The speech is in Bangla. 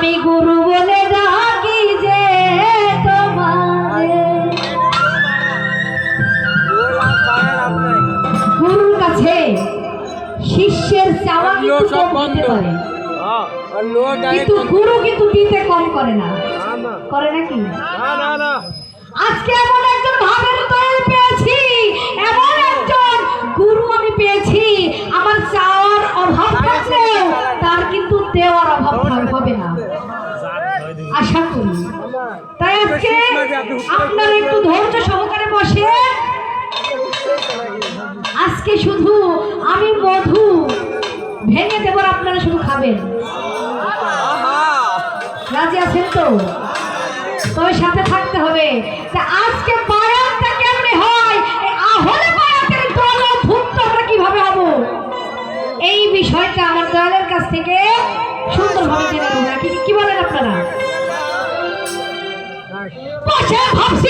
আমি গুরু বলে ডাকি যে তোমারে। গুরুর কাছে শিষ্যের চাওয়া কিন্তু কম হতে পারে, কিন্তু গুরু কিন্তু দিতে কম করে না, করে নাকি? আজকে এমন একজন ভাবের তৈরি পেয়েছি, এমন একজন গুরু আমি পেয়েছি, আমার চাওয়ার অভাব থাকলেও তার কিন্তু দেওয়ার অভাব হবে না, আশা করি। তাই আজকে আপনারা একটু ধৈর্য সহকারে বসে, আজকে শুধু আমি মধু ভেঙে দেব, আপনারা শুধু খাবেন। রাজি আছেন তো? তবে সাথে থাকতে হবে যে আজকে বায়াতটা কেমনে হয়, আহলে বায়াতের দল ভুক্ত আমরা কিভাবে হব, এই বিষয়টা আমার দয়ালের কাছ থেকে সুন্দরভাবে জেনে নেব। কি বলেন আপনারা? বসে ভাবছি